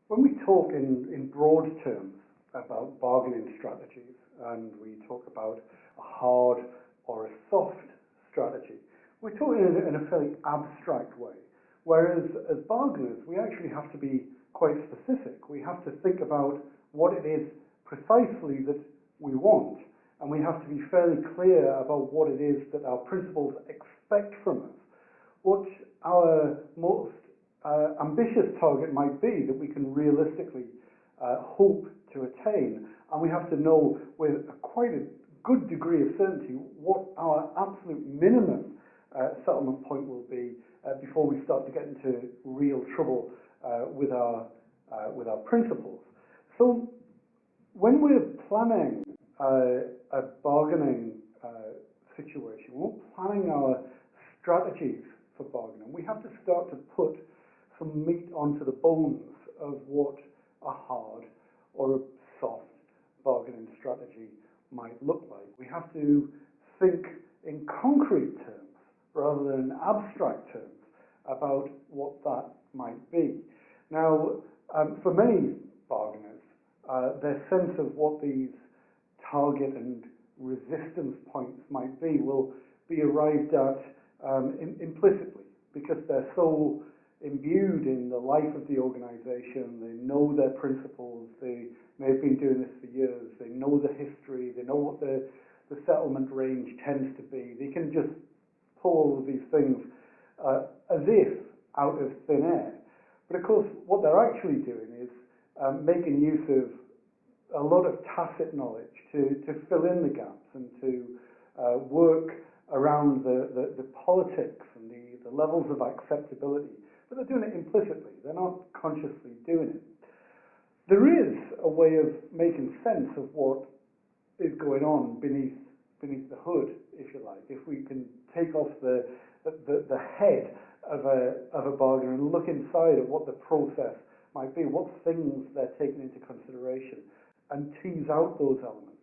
When we talk in broad terms about bargaining strategies, and we talk about a hard or a soft strategy, we're talking in a fairly abstract way. Whereas as bargainers, we actually have to be quite specific. We have to think about what it is precisely that we want, and we have to be fairly clear about what it is that our principals expect from us, what our most ambitious target might be that we can realistically hope to attain, and we have to know with quite a good degree of certainty what our absolute minimum settlement point will be before we start to get into real trouble with our principals. So when we're planning a bargaining situation, when we're planning our strategies for bargaining, we have to start to put some meat onto the bones of what a hard or a soft bargaining strategy might look like. We have to think in concrete terms rather than abstract terms about what that might be. Now, for many bargainers, their sense of what these target and resistance points might be will be arrived at implicitly, because they're so imbued in the life of the organization. They know their principles, they may have been doing this for years, they know the history, they know what the settlement range tends to be. They can just pull all of these things as if out of thin air. But of course, what they're actually doing is making use of a lot of tacit knowledge to fill in the gaps and to work around the politics and the levels of acceptability. But they're doing it implicitly. They're not consciously doing it. There is a way of making sense of what is going on beneath the hood, if you like. If we can take off the head of a bargain and look inside at what the process might be, what things they're taking into consideration, and tease out those elements.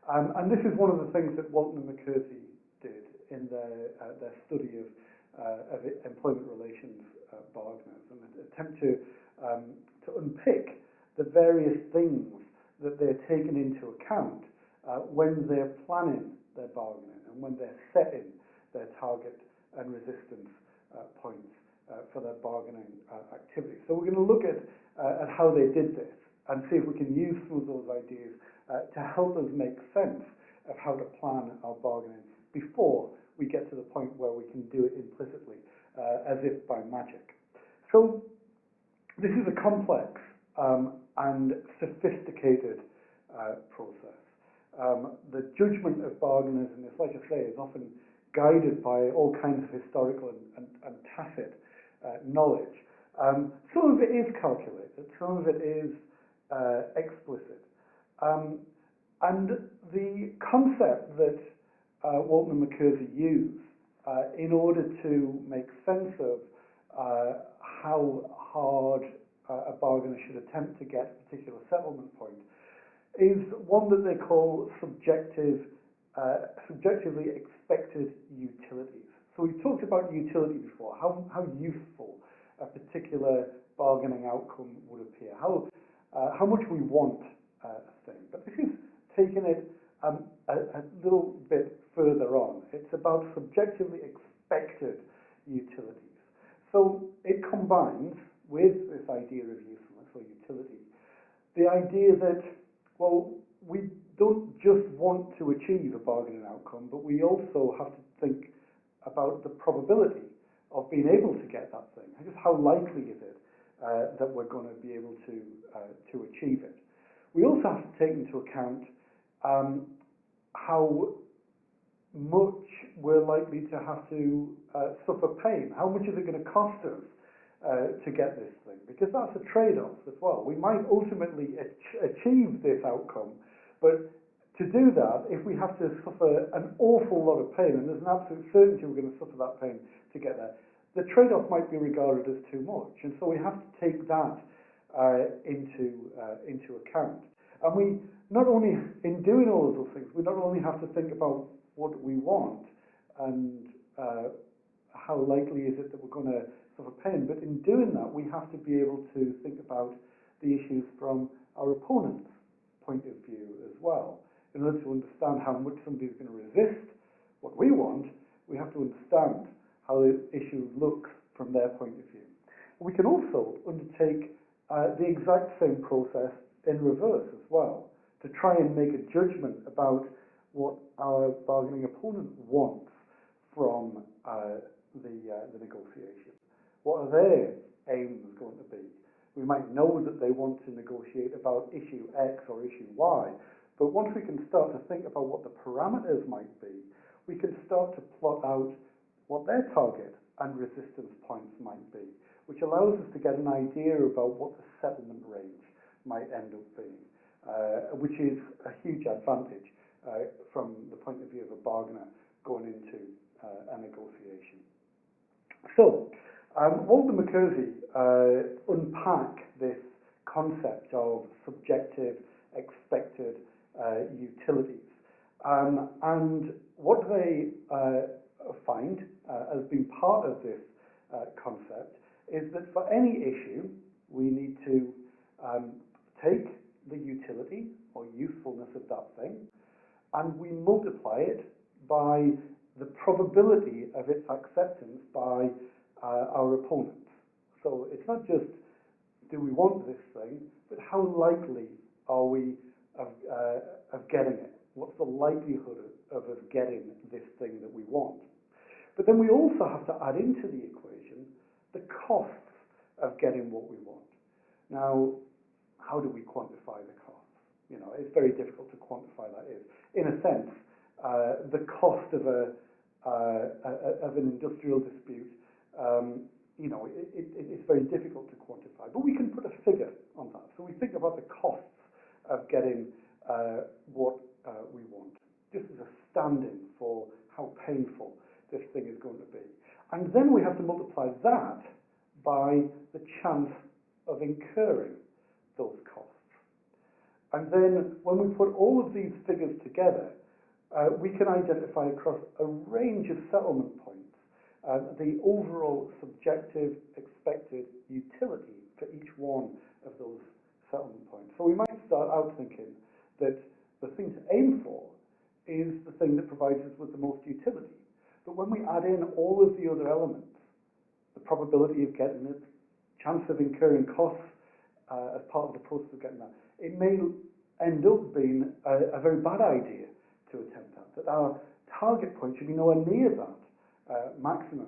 And this is one of the things that Walton and McCarthy did in their study of employment relations bargainers, and attempt to unpick the various things that they're taking into account when they're planning their bargaining and when they're setting their target and resistance points for their bargaining activity. So we're going to look at how they did this and see if we can use some of those ideas to help us make sense of how to plan our bargaining before we get to the point where we can do it implicitly, as if by magic. So this is a complex and sophisticated process. The judgment of bargainers in this, like I say, is often guided by all kinds of historical and tacit knowledge. Some of it is calculated, some of it is explicit. And the concept that Walton and McCarthy use in order to make sense of how hard a bargainer should attempt to get a particular settlement point is one that they call subjectively expected utilities. So we've talked about utility before, how useful a particular bargaining outcome would appear, how much we want a thing. But this is taking it a little bit further on. It's about subjectively expected utilities. So it combines with this idea of usefulness or utility the idea that, well, we don't just want to achieve a bargaining outcome, but we also have to think about the probability of being able to get that thing. Just how likely is it that we're going to be able to achieve it. We also have to take into account how much we're likely to have to suffer pain. How much is it going to cost us to get this thing? Because that's a trade-off as well. We might ultimately achieve this outcome, but to do that, if we have to suffer an awful lot of pain, and there's an absolute certainty we're going to suffer that pain to get there, the trade-off might be regarded as too much. And so we have to take that into account. And we not only, in doing all of those things, we not only have to think about what we want and how likely is it that we're going to suffer pain, but in doing that, we have to be able to think about the issues from our opponent's point of view as well. In order to understand how much somebody's going to resist what we want, we have to understand how the issue looks from their point of view. We can also undertake the exact same process in reverse as well, to try and make a judgment about what our bargaining opponent wants from the negotiation. What are their aims going to be? We might know that they want to negotiate about issue X or issue Y, but once we can start to think about what the parameters might be, we can start to plot out what their target and resistance points might be, which allows us to get an idea about what the settlement range might end up being, which is a huge advantage from the point of view of a bargainer going into a negotiation. So, Walter McKersey unpack this concept of subjective expected utilities, and what they find as being part of this concept is that for any issue we need to take the utility or usefulness of that thing and we multiply it by the probability of its acceptance by our opponents. So it's not just do we want this thing, but how likely are we of getting it? What's the likelihood of us getting this thing that we want? But then we also have to add into the equation the costs of getting what we want. Now, how do we quantify the costs? You know, it's very difficult to quantify that is. In a sense, the cost of an industrial dispute, you know, it's very difficult to quantify, but we can put a figure on that. So we think about the costs of getting what we want, just as a stand-in for how painful this thing is going to be. And then we have to multiply that by the chance of incurring those costs. And then when we put all of these figures together, we can identify across a range of settlement points the overall subjective expected utility for each one of those settlement points. So we might start out thinking that the thing to aim for is the thing that provides us with the most utility. But when we add in all of the other elements, the probability of getting it, chance of incurring costs as part of the process of getting that, it may end up being a very bad idea to attempt that our target point should be nowhere near that maximum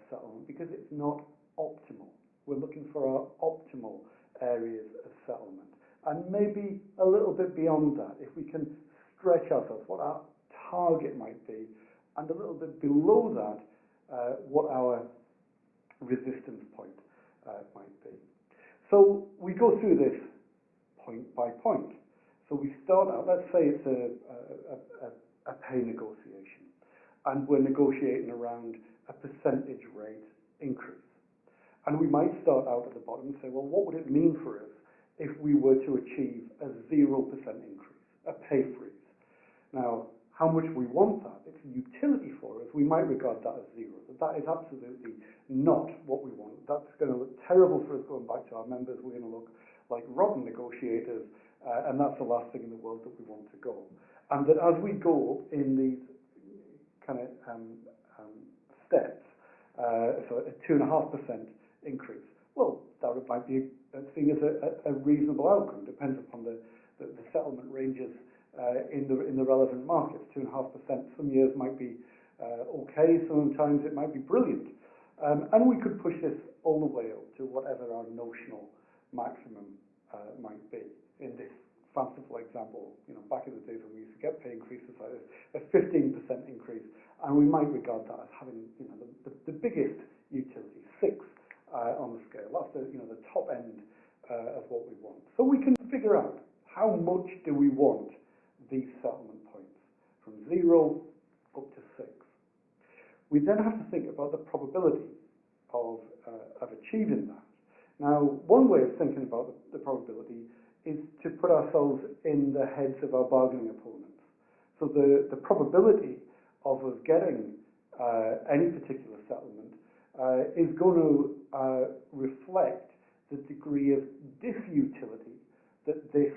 settlement because it's not optimal. We're looking for our optimal areas of settlement. And maybe a little bit beyond that, if we can stretch ourselves, what our target might be, and a little bit below that, what our resistance point might be. So we go through this point by point. So we start out, let's say it's a pay negotiation, and we're negotiating around a percentage rate increase. And we might start out at the bottom and say, well, what would it mean for us if we were to achieve a 0% increase, a pay freeze? Now, how much we want that, it's a utility for us, we might regard that as zero. That is absolutely not what we want. That's going to look terrible for us going back to our members. We're going to look like rotten negotiators, and that's the last thing in the world that we want to go. And that as we go up in these kind of steps, so a 2.5% increase, well, that might be seen as a reasonable outcome. Depends upon the settlement ranges in the relevant markets. 2.5%. Some years might be okay. Sometimes it might be brilliant. And we could push this all the way up to whatever our notional maximum might be. In this fanciful example, you know, back in the days when we used to get pay increases like this, a 15% increase, and we might regard that as having, you know, the biggest utility, 6 on the scale. That's the top end of what we want. So we can figure out how much do we want these settlement points, from 0 up to 6. We then have to think about the probability of achieving that. Now, one way of thinking about the probability is to put ourselves in the heads of our bargaining opponents. So the probability of us getting any particular settlement is going to reflect the degree of disutility that this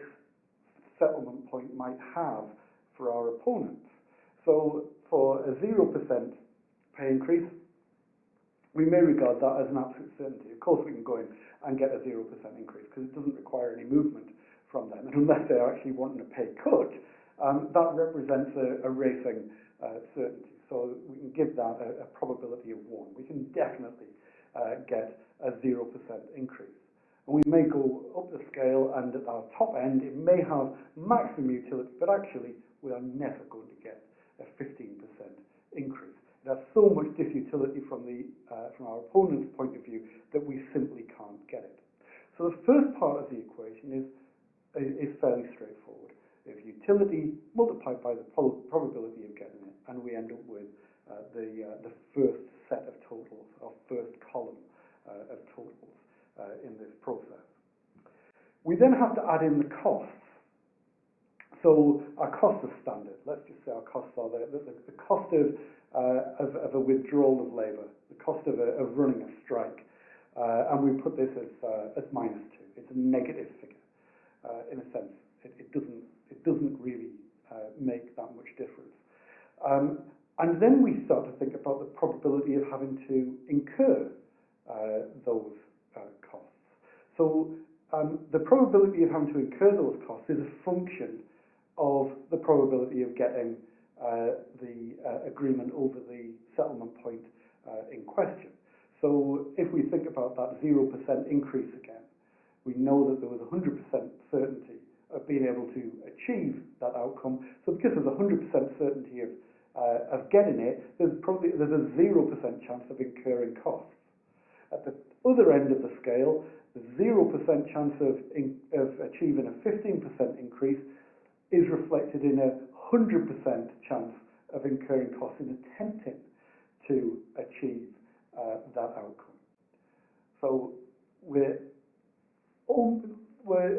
settlement point might have for our opponents. So for a 0% pay increase, we may regard that as an absolute certainty. Of course, we can go in and get a 0% increase because it doesn't require any movement from them. And unless they're actually wanting a pay cut, that represents a racing certainty. So we can give that a probability of 1. We can definitely get a 0% increase. And we may go up the scale, and at our top end, it may have maximum utility, but actually we are never going to get a 15% increase. It has so much disutility from our opponent's point of view that we simply can't get it. So the first part of the equation is fairly straightforward. If utility multiplied by the probability of getting it, and we end up with the first set of totals, or first column of totals in this process. We then have to add in the costs. So our costs are standard. Let's just say our costs are the cost of a withdrawal of labour, the cost of running a strike, and we put this as -2. It's a negative figure in a sense. It doesn't really make that much difference. And then we start to think about the probability of having to incur those costs. So the probability of having to incur those costs is a function of the probability of getting the agreement over the settlement point in question. So if we think about that 0% increase again, we know that there was 100% certainty of being able to achieve that outcome. So because there's 100% certainty of getting it, there's a 0% chance of incurring costs. At the other end of the scale, the 0% chance of achieving a 15% increase is reflected in a 100% chance of incurring costs in attempting to achieve that outcome. So we're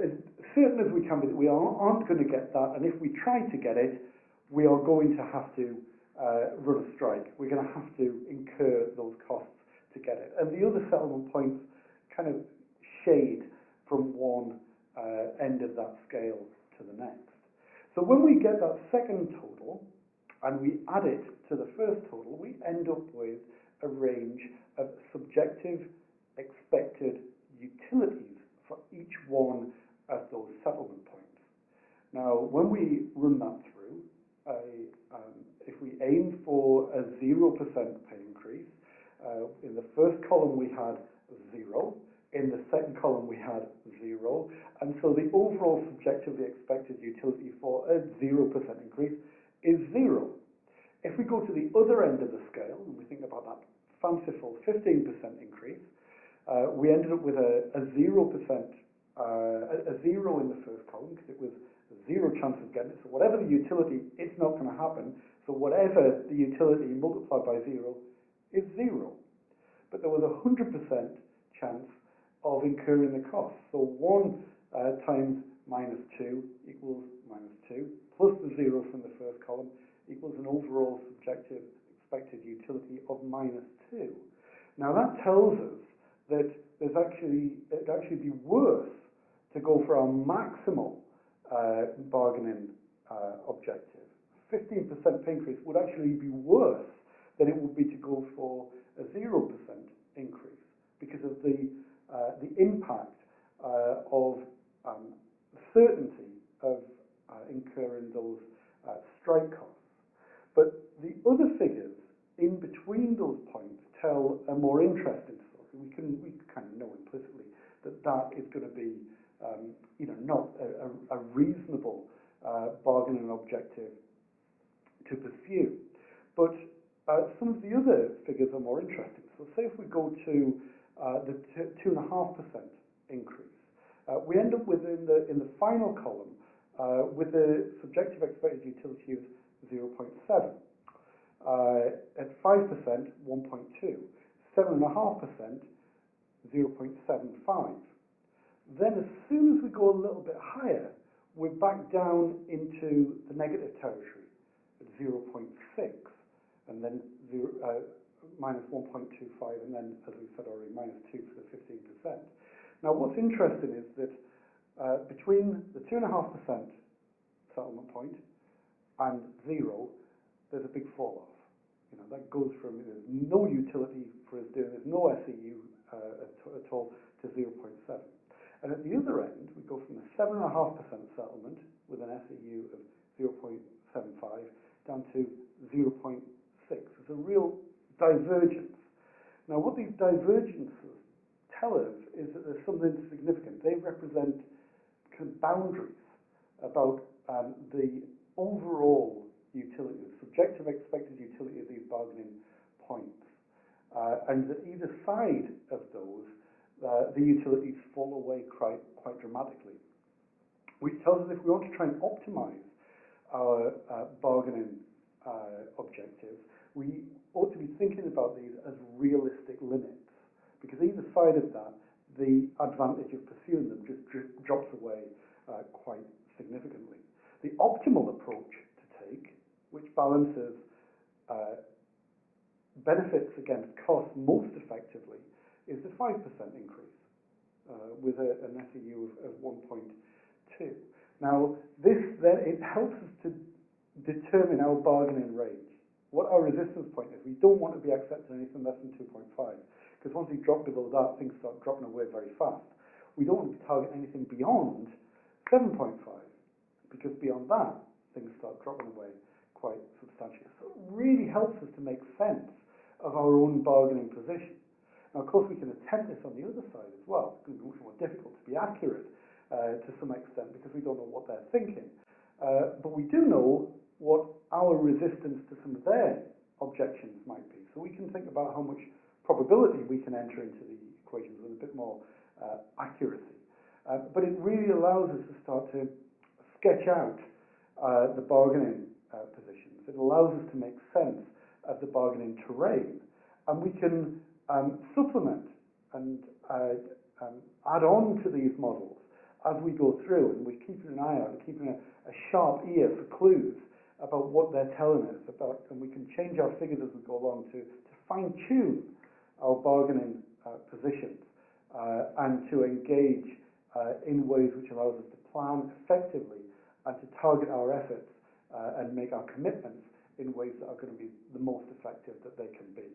as certain as we can be that we aren't going to get that, and if we try to get it, we are going to have to run a strike. We're going to have to incur those costs to get it. And the other settlement points kind of shade from one end of that scale to the next. So when we get that second total and we add it to the first total, we end up with a range of subjective expected utilities for each one of those settlement points. Now, when we run that through, if we aim for a 0% pay increase, in the first column we had 0, in the second column we had 0, and so the overall subjectively expected utility for a 0% increase is 0. If we go to the other end of the scale, and we think about that fanciful 15% increase, we ended up with a 0%, a 0 in the first column, because it was 0 chance of getting it. So whatever the utility, it's not going to happen. So whatever the utility multiplied by 0 is 0. But there was a 100% chance of incurring the cost. So 1 times -2 equals -2, plus the 0 from the first column equals an overall subjective expected utility of -2. Now that tells us that it'd actually be worse to go for our maximal bargaining objective. 15% pay increase would actually be worse than it would be to go for a 0% increase because of the impact of certainty of incurring those strike costs. But the other figures in between those points tell a more interesting story. We kind of know implicitly that is going to be not a reasonable bargaining objective to pursue. But some of the other figures are more interesting. So say if we go to the 2.5% increase, we end up with in the final column with a subjective expected utility of 0.7. At 5%, 1.2. 7.5%, 0.75. Then as soon as we go a little bit higher, we're back down into the negative territory at 0.6, and then minus 1.25, and then, as we said already, -2 for the 15%. Now, what's interesting is that between the 2.5% settlement point and 0, there's a big fall off. You know, that goes from there's no utility for us doing, there's no SEU at all to 0.7. And at the other end, we go from a 7.5% settlement with an SEU of 0.75 down to 0.6. There's a real divergence. Now, what these divergences tell us is that there's something significant. They represent kind of boundaries about the overall utility, the subjective expected utility of these bargaining points. And that either side of those, the utilities fall away quite dramatically. Which tells us if we want to try and optimize our bargaining objectives, we ought to be thinking about these as realistic limits. Because either side of that, the advantage of pursuing them just drops away quite significantly. The optimal approach to take, which balances benefits against costs most effectively, is the 5% increase with an SEU of 1.2. Now, this then it helps us to determine our bargaining range. What our resistance point is. We don't want to be accepting anything less than 2.5, because once we drop below that, things start dropping away very fast. We don't want to target anything beyond 7.5, because beyond that, things start dropping away quite substantially. So it really helps us to make sense of our own bargaining position. Now, of course, we can attempt this on the other side as well. It's going to be much more difficult to be accurate to some extent because we don't know what they're thinking. But we do know what our resistance to some of their objections might be. So we can think about how much probability we can enter into the equations with a bit more accuracy. But it really allows us to start to sketch out the bargaining positions. It allows us to make sense of the bargaining terrain, and we can supplement and add on to these models as we go through, and we're keeping an eye out and keeping a sharp ear for clues about what they're telling us about, and we can change our figures as we go along to fine-tune our bargaining positions and to engage in ways which allows us to plan effectively and to target our efforts and make our commitments in ways that are going to be the most effective that they can be.